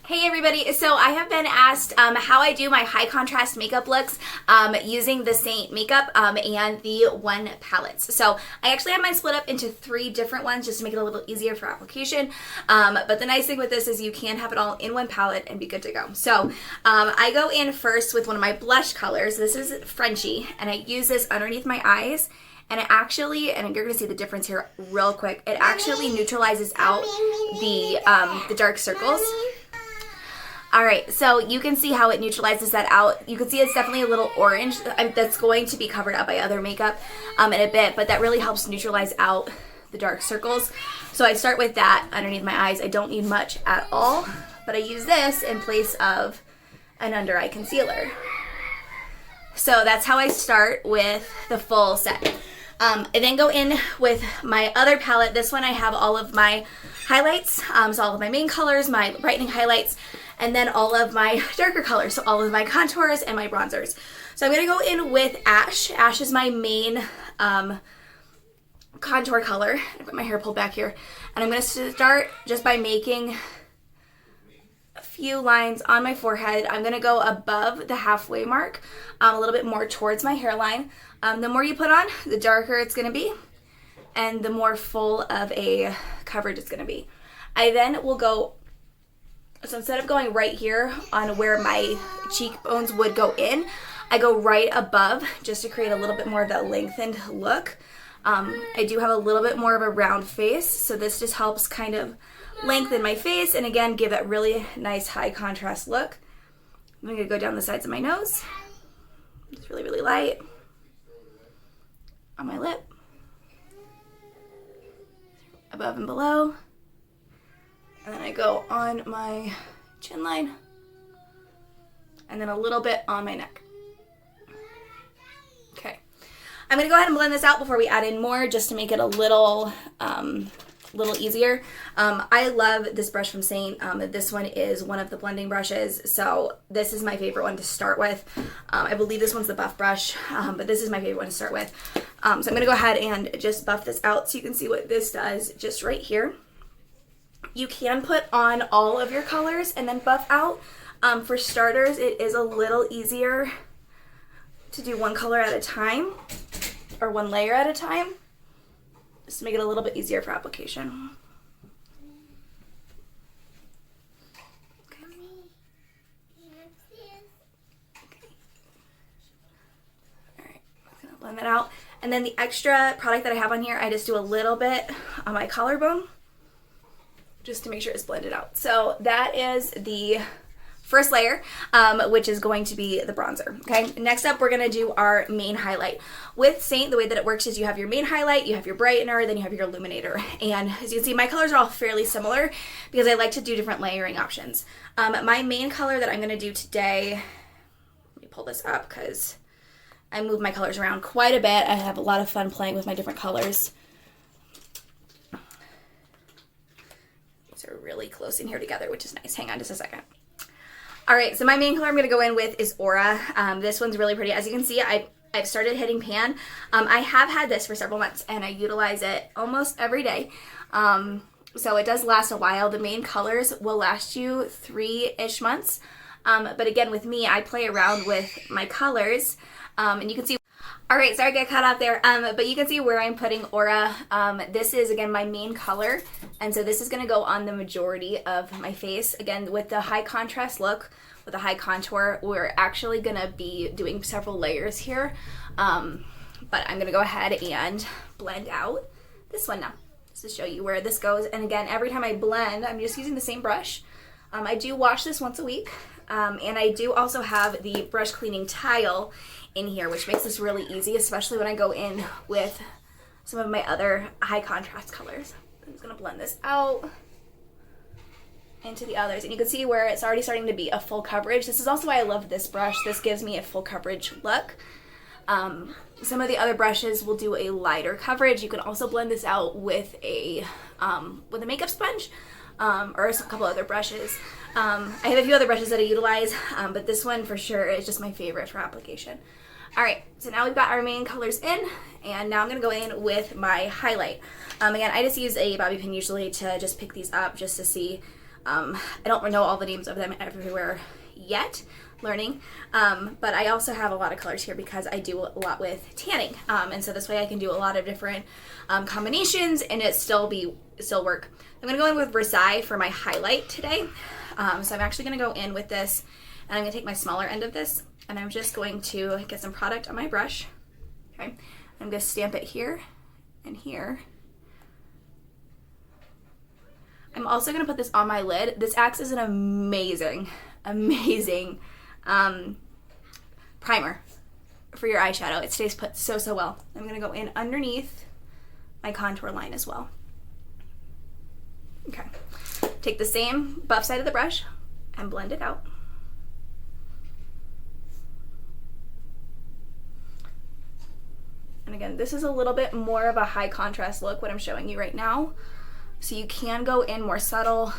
Hey everybody, so I have been asked how I do my high contrast makeup looks using the Seint makeup and the One palettes. So I actually have mine split up into 3 different ones just to make it a little easier for application. But the nice thing with this is you can have it all in one palette and be good to go. So I go in first with one of my blush colors. This is Frenchy, and I use this underneath my eyes. And it actually, and you're going to see the difference here real quick, it actually neutralizes out the dark circles. All right, so you can see how it neutralizes that out. You can see it's definitely a little orange. That's going to be covered up by other makeup in a bit, but that really helps neutralize out the dark circles. So I start with that underneath my eyes. I don't need much at all, but I use this in place of an under eye concealer. So that's how I start with the full set. I then go in with my other palette. This one I have all of my highlights, so all of my main colors, my brightening highlights, and then all of my darker colors, so all of my contours and my bronzers. So I'm going to go in with Ash. Ash is my main contour color. I've got my hair pulled back here. And I'm going to start just by making a few lines on my forehead. I'm going to go above the halfway mark, a little bit more towards my hairline. The more you put on, the darker it's going to be, and the more full of a coverage it's going to be. I then will go, so instead of going right here on where my cheekbones would go in, I go right above just to create a little bit more of that lengthened look. I do have a little bit more of a round face, so this just helps kind of lengthen my face and again give that really nice high contrast look. I'm going to go down the sides of my nose, just really, really light. On my lip, above and below, and then I go on my chin line, and then a little bit on my neck. Okay, I'm going to go ahead and blend this out before we add in more, just to make it a little easier. I love this brush from Seint. This one is one of the blending brushes, so this is my favorite one to start with. I believe this one's the buff brush, but this is my favorite one to start with. So I'm going to go ahead and just buff this out so you can see what this does just right here. You can put on all of your colors and then buff out. For starters, it is a little easier to do one color at a time, or one layer at a time, just to make it a little bit easier for application. Okay. All right, I'm gonna blend that out. And then the extra product that I have on here, I just do a little bit on my collarbone just to make sure it's blended out. So that is the first layer, which is going to be the bronzer. Okay, next up we're going to do our main highlight. With Seint, the way that it works is you have your main highlight, you have your brightener, then you have your illuminator. And as you can see, my colors are all fairly similar because I like to do different layering options. My main color that I'm going to do today, let me pull this up because I move my colors around quite a bit. I have a lot of fun playing with my different colors. These are really close in here together, which is nice. Hang on just a second. All right, so my main color I'm going to go in with is Aura. This one's really pretty. As you can see, I've started hitting pan. I have had this for several months, and I utilize it almost every day. So it does last a while. The main colors will last you 3-ish months. But again, with me, I play around with my colors. And you can see, all right, sorry I got caught out there, but you can see where I'm putting Aura. This is, again, my main color, and so this is going to go on the majority of my face. Again, with the high contrast look, with a high contour, we're actually going to be doing several layers here, but I'm going to go ahead and blend out this one now, just to show you where this goes. And again, every time I blend, I'm just using the same brush. I do wash this once a week, and I do also have the brush cleaning tile in here, which makes this really easy, especially when I go in with some of my other high contrast colors. I'm just going to blend this out into the others, and you can see where it's already starting to be a full coverage. This is also why I love this brush. This gives me a full coverage look. Some of the other brushes will do a lighter coverage. You can also blend this out with a makeup sponge, or a couple other brushes. I have a few other brushes that I utilize, but this one for sure is just my favorite for application. All right, so now we've got our main colors in, and now I'm gonna go in with my highlight. Again, I just use a bobby pin usually to just pick these up just to see I don't know all the names of them everywhere yet, learning, but I also have a lot of colors here because I do a lot with tanning, and so this way I can do a lot of different combinations and it still work. I'm going to go in with Versailles for my highlight today, so I'm actually going to go in with this, and I'm going to take my smaller end of this, and I'm just going to get some product on my brush. Okay, I'm going to stamp it here and here. I'm also going to put this on my lid. This acts as an amazing primer for your eyeshadow. It stays put so well. I'm going to go in underneath my contour line as well. Okay, take the same buff side of the brush and blend it out. And again, this is a little bit more of a high contrast look, what I'm showing you right now. So you can go in more subtle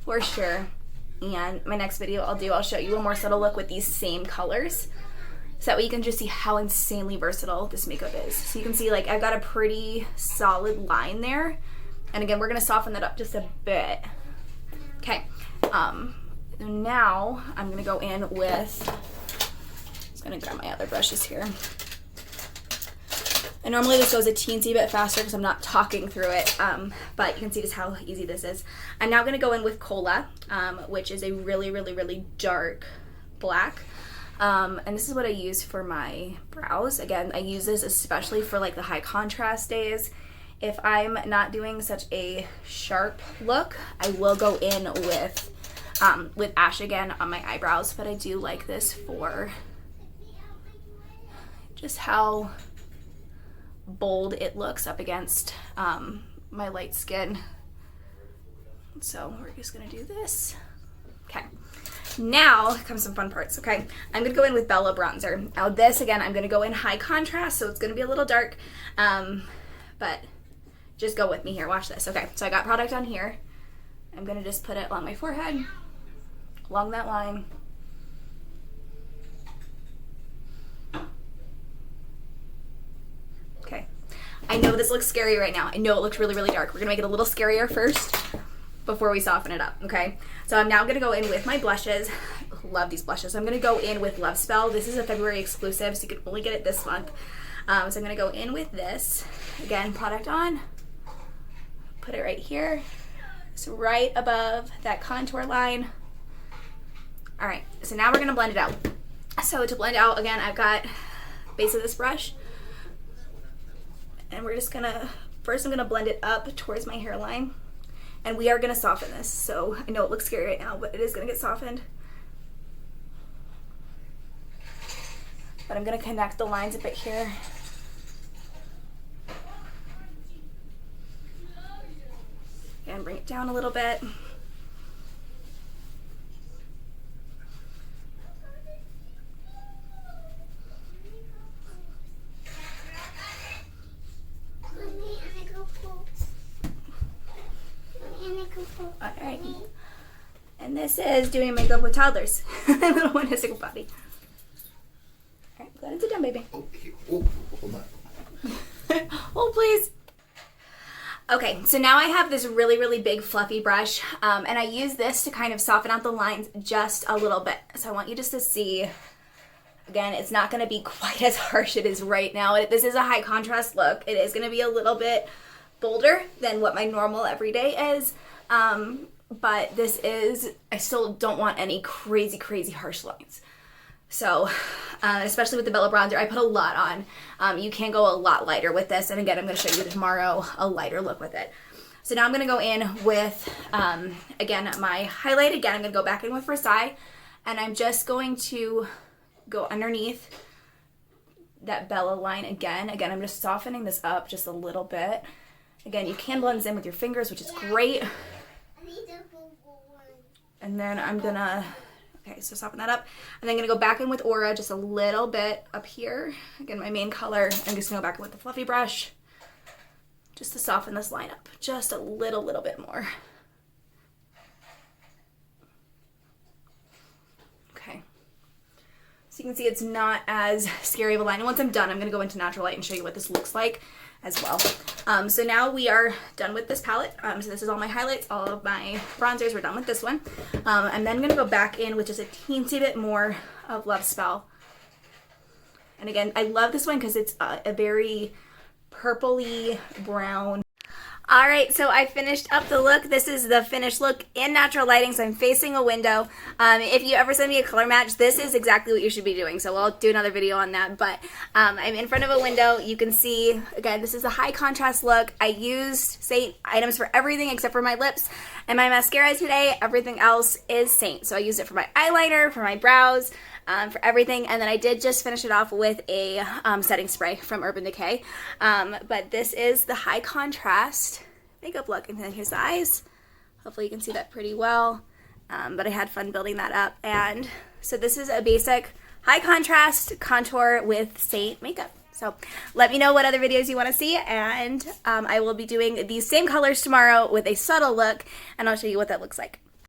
for sure. And my next video I'll show you a more subtle look with these same colors. So that way you can just see how insanely versatile this makeup is. So you can see like I've got a pretty solid line there. And again, we're gonna soften that up just a bit. Okay, now I'm gonna go in with, just gonna grab my other brushes here. And normally this goes a teensy bit faster because I'm not talking through it, but you can see just how easy this is. I'm now going to go in with Cola, which is a really dark black. And this is what I use for my brows. Again, I use this especially for like the high contrast days. If I'm not doing such a sharp look, I will go in with Ash again on my eyebrows, but I do like this for just how bold it looks up against my light skin. So we're just gonna do this. Okay, now comes some fun parts. Okay, I'm gonna go in with Bella bronzer. Now this, again, I'm gonna go in high contrast, so it's gonna be a little dark, but just go with me here, watch this. Okay, so I got product on here. I'm gonna just put it along my forehead, along that line. I know this looks scary right now. I know it looks really dark. We're gonna make it a little scarier first before we soften it up, okay? So I'm now gonna go in with my blushes. Love these blushes. I'm gonna go in with Love Spell. This is a February exclusive, so you can only get it this month. So I'm gonna go in with this. Again, product on. Put it right here. It's right above that contour line. All right, so now we're gonna blend it out. So to blend out, again, I've got base of this brush. And we're just gonna, first I'm gonna blend it up towards my hairline. And we are gonna soften this. So I know it looks scary right now, but it is gonna get softened. But I'm gonna connect the lines a bit here. And bring it down a little bit. Alright, and this is doing makeup with toddlers. Little one has a sick body. Alright, go ahead and sit down, baby. Okay. Oh, hold on. Oh, please. Okay, so now I have this really big fluffy brush, and I use this to kind of soften out the lines just a little bit. So I want you just to see, again, it's not going to be quite as harsh as it is right now. This is a high contrast look. It is going to be a little bit bolder than what my normal everyday is, but this is, I still don't want any crazy harsh lines. So, especially with the Bella bronzer, I put a lot on. You can go a lot lighter with this, and again, I'm going to show you tomorrow a lighter look with it. So now I'm going to go in with, again, my highlight. Again, I'm going to go back in with Versailles, and I'm just going to go underneath that Bella line again. Again, I'm just softening this up just a little bit. Again, you can blend this in with your fingers, which is great. And then I'm gonna, okay, so soften that up. And then I'm gonna go back in with Aura just a little bit up here. Again, my main color. I'm just gonna go back in with the fluffy brush just to soften this line up just a little bit more. Okay. So you can see it's not as scary of a line. And once I'm done, I'm gonna go into natural light and show you what this looks like. as well. So now we are done with this palette. So this is all my highlights, all of my bronzers. We're done with this one. I'm then going to go back in with just a teensy bit more of Love Spell. And again, I love this one because it's a very purpley brown. All right, so I finished up the look. This is the finished look in natural lighting, so I'm facing a window. If you ever send me a color match, this is exactly what you should be doing, so we'll do another video on that. But I'm in front of a window. You can see, again, this is a high contrast look. I used Seint items for everything except for my lips and my mascara today. Everything else is Seint. So I used it for my eyeliner, for my brows, for everything, and then I did just finish it off with a setting spray from Urban Decay. But this is the high contrast makeup look, and then here's the eyes. Hopefully you can see that pretty well, but I had fun building that up. And so this is a basic high contrast contour with Seint makeup. So let me know what other videos you want to see, and I will be doing these same colors tomorrow with a subtle look, and I'll show you what that looks like.